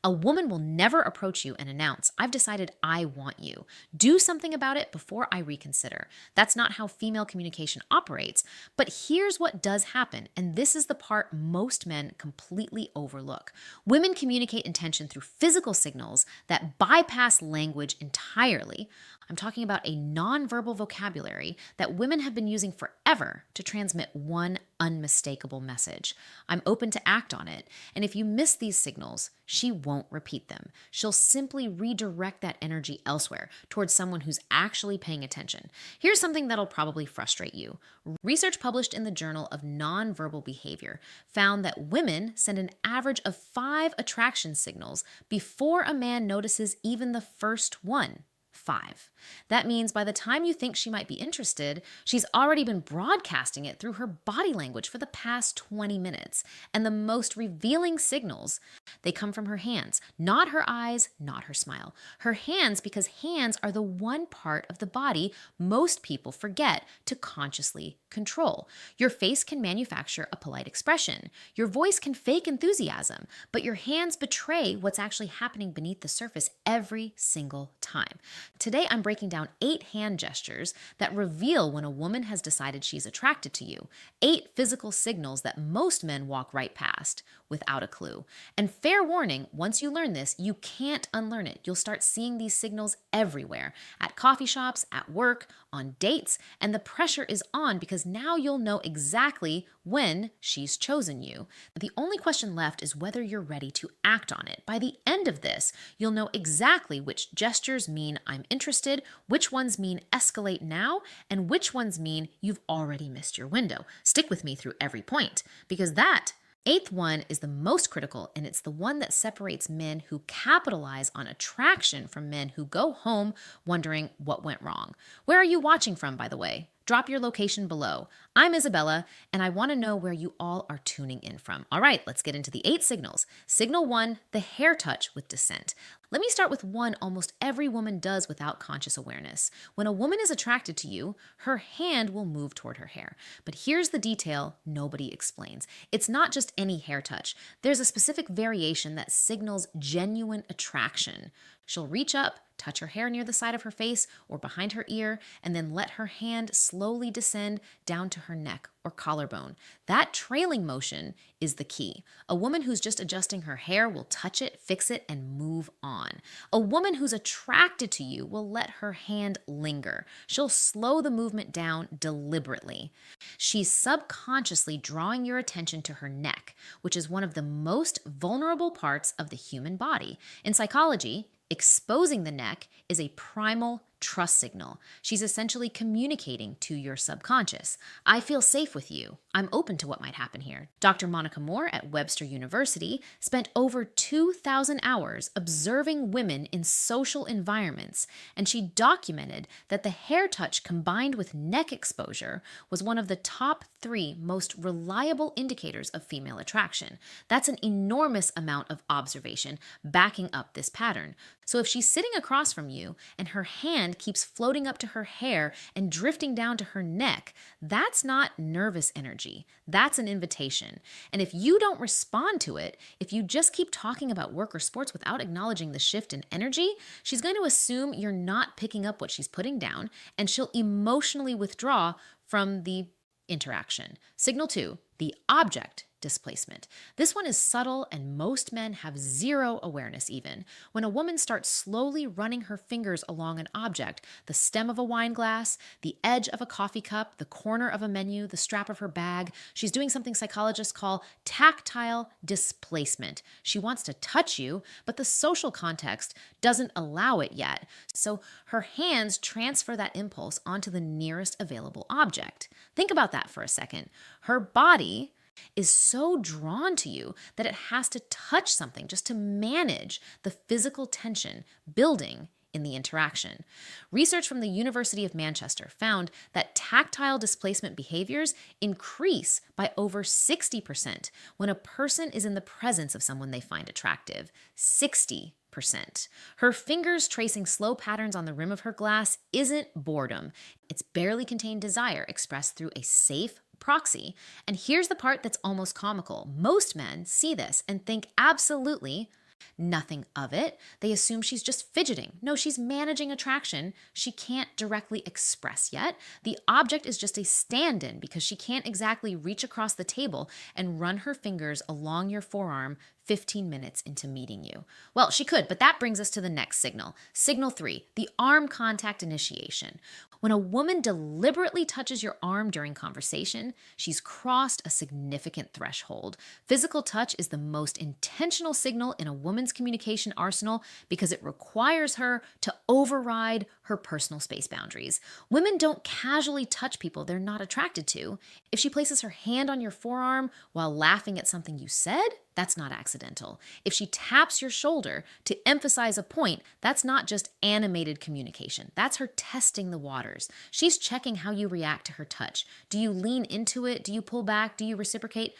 A woman will never approach you and announce, "I've decided I want you. Do something about it before I reconsider." That's not how female communication operates. But here's what does happen, and this is the part most men completely overlook. Women communicate intention through physical signals that bypass language entirely. I'm talking about a nonverbal vocabulary that women have been using forever to transmit one unmistakable message. I'm open to act on it, and if you miss these signals, she won't repeat them. She'll simply redirect that energy elsewhere towards someone who's actually paying attention. Here's something that'll probably frustrate you. Research published in the Journal of Nonverbal Behavior found that women send an average of 5 attraction signals before a man notices even the first one. 5. That means by the time you think she might be interested, she's already been broadcasting it through her body language for the past 20 minutes. And the most revealing signals, they come from her hands, not her eyes, not her smile. Her hands, because hands are the one part of the body most people forget to consciously control. Your face can manufacture a polite expression. Your voice can fake enthusiasm, but your hands betray what's actually happening beneath the surface every single time. Today, I'm breaking down 8 hand gestures that reveal when a woman has decided she's attracted to you. 8 physical signals that most men walk right past without a clue. And fair warning, once you learn this, you can't unlearn it. You'll start seeing these signals everywhere, at coffee shops, at work, on dates, and the pressure is on because now you'll know exactly when she's chosen you. The only question left is whether you're ready to act on it. By the end of this, you'll know exactly which gestures mean "I'm interested," which ones mean "escalate now," and which ones mean "you've already missed your window." Stick with me through every point, because that 8th one is the most critical, and it's the one that separates men who capitalize on attraction from men who go home wondering what went wrong. Where are you watching from, by the way? Drop your location below. I'm Isabella, and I want to know where you all are tuning in from. All right, let's get into the 8 signals. Signal 1, the hair touch with dissent. Let me start with one almost every woman does without conscious awareness. When a woman is attracted to you, her hand will move toward her hair. But here's the detail nobody explains. It's not just any hair touch. There's a specific variation that signals genuine attraction. She'll reach up, touch her hair near the side of her face or behind her ear, and then let her hand slowly descend down to her neck or collarbone. That trailing motion is the key. A woman who's just adjusting her hair will touch it, fix it, and move on. A woman who's attracted to you will let her hand linger. She'll slow the movement down deliberately. She's subconsciously drawing your attention to her neck, which is one of the most vulnerable parts of the human body. In psychology, exposing the neck is a primal trust signal. She's essentially communicating to your subconscious. "I feel safe with you. I'm open to what might happen here." Dr. Monica Moore at Webster University spent over 2,000 hours observing women in social environments, and she documented that the hair touch combined with neck exposure was one of the top 3 most reliable indicators of female attraction. That's an enormous amount of observation backing up this pattern. So if she's sitting across from you and her hand keeps floating up to her hair and drifting down to her neck, that's not nervous energy. That's an invitation. And if you don't respond to it, if you just keep talking about work or sports without acknowledging the shift in energy, she's going to assume you're not picking up what she's putting down, and she'll emotionally withdraw from the interaction. Signal 2, the object displacement. This one is subtle, and most men have zero awareness even. When a woman starts slowly running her fingers along an object, the stem of a wine glass, the edge of a coffee cup, the corner of a menu, the strap of her bag, she's doing something psychologists call tactile displacement. She wants to touch you, but the social context doesn't allow it yet. So her hands transfer that impulse onto the nearest available object. Think about that for a second. Her body is so drawn to you that it has to touch something just to manage the physical tension building in the interaction. Research from the University of Manchester found that tactile displacement behaviors increase by over 60% when a person is in the presence of someone they find attractive. 60%. Her fingers tracing slow patterns on the rim of her glass isn't boredom. It's barely contained desire expressed through a safe proxy. And here's the part that's almost comical. Most men see this and think absolutely Nothing of it. They assume she's just fidgeting. No, she's managing attraction. She can't directly express yet. The object is just a stand in because she can't exactly reach across the table and run her fingers along your forearm 15 minutes into meeting you. Well, she could, but that brings us to the next signal. Signal 3, the arm contact initiation. When a woman deliberately touches your arm during conversation, she's crossed a significant threshold. Physical touch is the most intentional signal in a woman's communication arsenal because it requires her to override her personal space boundaries. Women don't casually touch people they're not attracted to. If she places her hand on your forearm while laughing at something you said, that's not accidental. If she taps your shoulder to emphasize a point, that's not just animated communication. That's her testing the waters. She's checking how you react to her touch. Do you lean into it? Do you pull back? Do you reciprocate?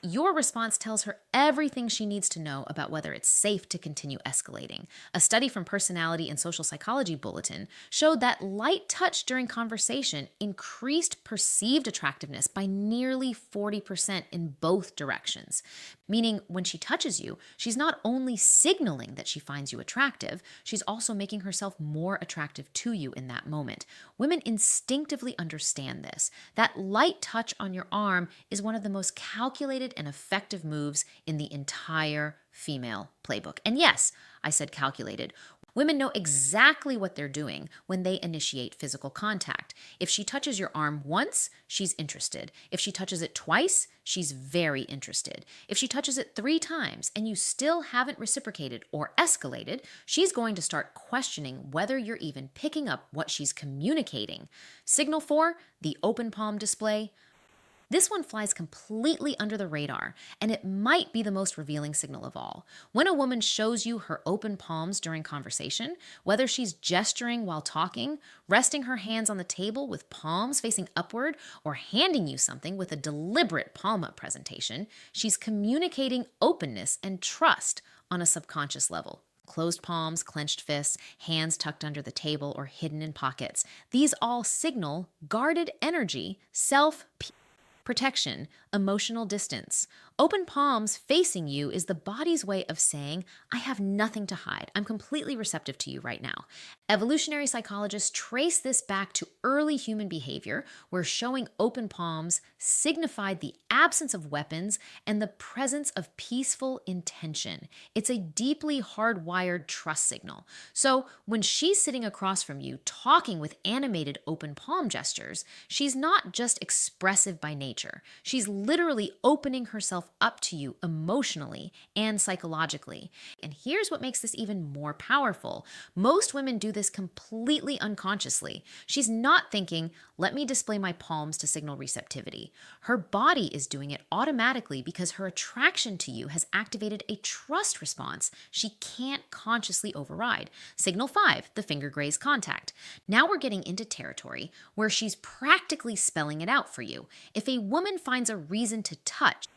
Your response tells her everything she needs to know about whether it's safe to continue escalating. A study from Personality and Social Psychology Bulletin showed that light touch during conversation increased perceived attractiveness by nearly 40% in both directions. Meaning, when she touches you, she's not only signaling that she finds you attractive, she's also making herself more attractive to you in that moment. Women instinctively understand this. That light touch on your arm is one of the most calculated and effective moves in the entire female playbook. And yes, I said calculated. Women know exactly what they're doing when they initiate physical contact. If she touches your arm once, she's interested. If she touches it twice, she's very interested. If she touches it 3 times and you still haven't reciprocated or escalated, she's going to start questioning whether you're even picking up what she's communicating. Signal 4, the open palm display. This one flies completely under the radar, and it might be the most revealing signal of all. When a woman shows you her open palms during conversation, whether she's gesturing while talking, resting her hands on the table with palms facing upward, or handing you something with a deliberate palm-up presentation, she's communicating openness and trust on a subconscious level. Closed palms, clenched fists, hands tucked under the table or hidden in pockets. These all signal guarded energy, protection, emotional distance. Open palms facing you is the body's way of saying, I have nothing to hide. I'm completely receptive to you right now. Evolutionary psychologists trace this back to early human behavior, where showing open palms signified the absence of weapons and the presence of peaceful intention. It's a deeply hardwired trust signal. So when she's sitting across from you talking with animated open palm gestures, she's not just expressive by nature. She's literally opening herself up to you emotionally and psychologically. And here's what makes this even more powerful. Most women do this completely unconsciously. She's not thinking, let me display my palms to signal receptivity. Her body is doing it automatically because her attraction to you has activated a trust response she can't consciously override. Signal 5, the finger graze contact. Now we're getting into territory where she's practically spelling it out for you. If a woman finds a reason to touch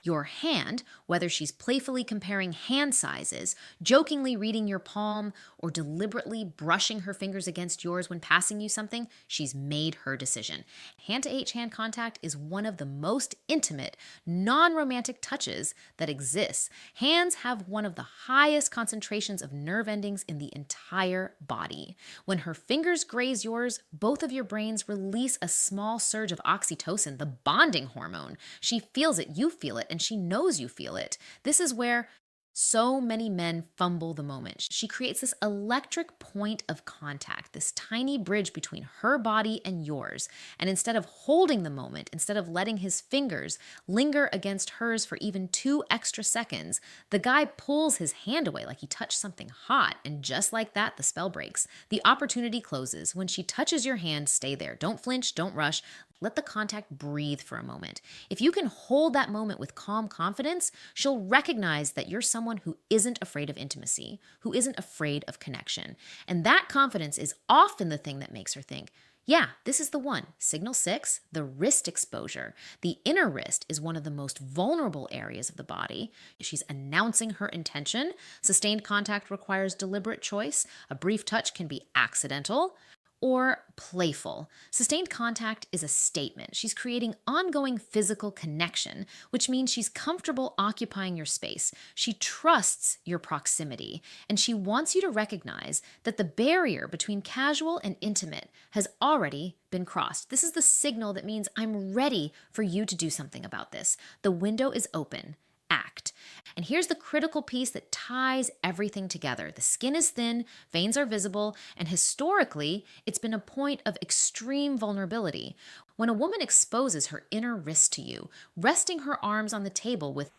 your hand, whether she's playfully comparing hand sizes, jokingly reading your palm, or deliberately brushing her fingers against yours when passing you something, she's made her decision. Hand-to-H hand contact is one of the most intimate, non-romantic touches that exists. Hands have one of the highest concentrations of nerve endings in the entire body. When her fingers graze yours, both of your brains release a small surge of oxytocin, the bonding hormone. She feels it, you feel it, and she knows you feel it. This is where so many men fumble the moment. She creates this electric point of contact, this tiny bridge between her body and yours. And instead of holding the moment, instead of letting his fingers linger against hers for even 2 extra seconds, the guy pulls his hand away like he touched something hot. And just like that, the spell breaks. The opportunity closes. When she touches your hand, stay there. Don't flinch, don't rush. Let the contact breathe for a moment. If you can hold that moment with calm confidence, she'll recognize that you're someone who isn't afraid of intimacy, who isn't afraid of connection. And that confidence is often the thing that makes her think, yeah, this is the one. Signal 6, the wrist exposure. The inner wrist is one of the most vulnerable areas of the body. She's announcing her intention. Sustained contact requires deliberate choice. A brief touch can be accidental. or playful. Sustained contact is a statement. She's creating ongoing physical connection, which means she's comfortable occupying your space. She trusts your proximity, and she wants you to recognize that the barrier between casual and intimate has already been crossed. This is the signal that means I'm ready for you to do something about this. The window is open. Act. And here's the critical piece that ties everything together. The skin is thin, veins are visible, and historically, it's been a point of extreme vulnerability. When a woman exposes her inner wrist to you, resting her arms on the table with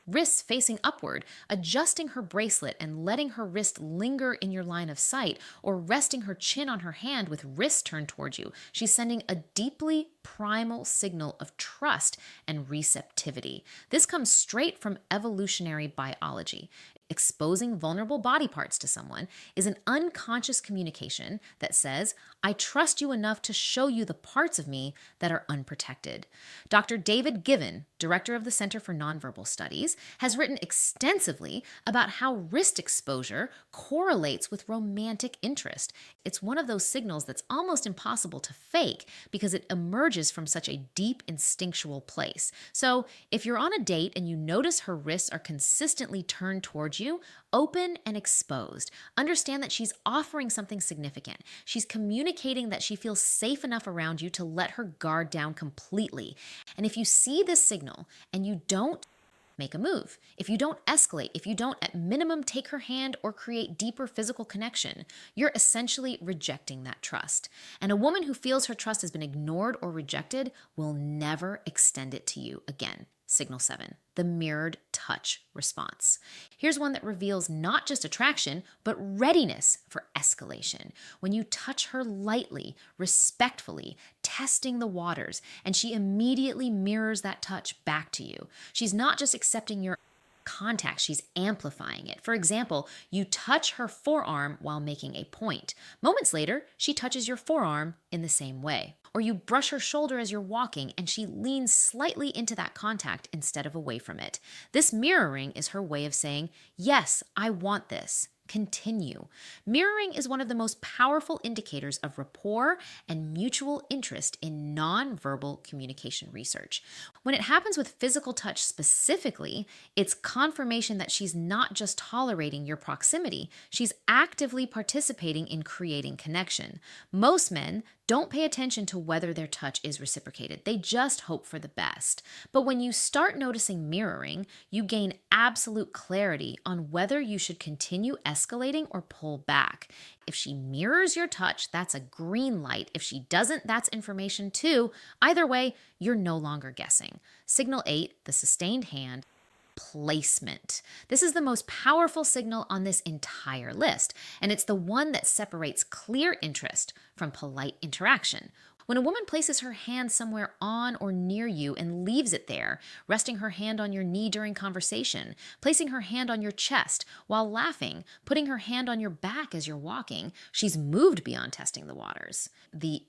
wrists facing upward, adjusting her bracelet and letting her wrist linger in your line of sight, or resting her chin on her hand with wrist turned towards you, she's sending a deeply primal signal of trust and receptivity. This comes straight from evolutionary biology. Exposing vulnerable body parts to someone is an unconscious communication that says, I trust you enough to show you the parts of me that are unprotected. Dr. David Given, director of the Center for Nonverbal Studies, has written extensively about how wrist exposure correlates with romantic interest. It's one of those signals that's almost impossible to fake because it emerges from such a deep instinctual place. So if you're on a date and you notice her wrists are consistently turned towards you, open and exposed. Understand that she's offering something significant. She's communicating that she feels safe enough around you to let her guard down completely. And if you see this signal and you don't, make a move. If you don't escalate, if you don't at minimum take her hand or create deeper physical connection, you're essentially rejecting that trust. And a woman who feels her trust has been ignored or rejected will never extend it to you again. Signal 7, the mirrored touch response. Here's one that reveals not just attraction, but readiness for escalation. When you touch her lightly, respectfully, testing the waters, and she immediately mirrors that touch back to you. She's not just accepting your contact, she's amplifying it. For example, you touch her forearm while making a point. Moments later, she touches your forearm in the same way. Or you brush her shoulder as you're walking and she leans slightly into that contact instead of away from it. This mirroring is her way of saying, yes, I want this. Continue. Mirroring is one of the most powerful indicators of rapport and mutual interest in nonverbal communication research. When it happens with physical touch specifically, it's confirmation that she's not just tolerating your proximity, she's actively participating in creating connection. Most men don't pay attention to whether their touch is reciprocated. They just hope for the best. But when you start noticing mirroring, you gain absolute clarity on whether you should continue escalating or pull back. If she mirrors your touch, that's a green light. If she doesn't, that's information too. Either way, you're no longer guessing. Signal 8, the sustained hand. Placement. This is the most powerful signal on this entire list, and it's the one that separates clear interest from polite interaction. When a woman places her hand somewhere on or near you and leaves it there, resting her hand on your knee during conversation, placing her hand on your chest while laughing, putting her hand on your back as you're walking, she's moved beyond testing the waters. The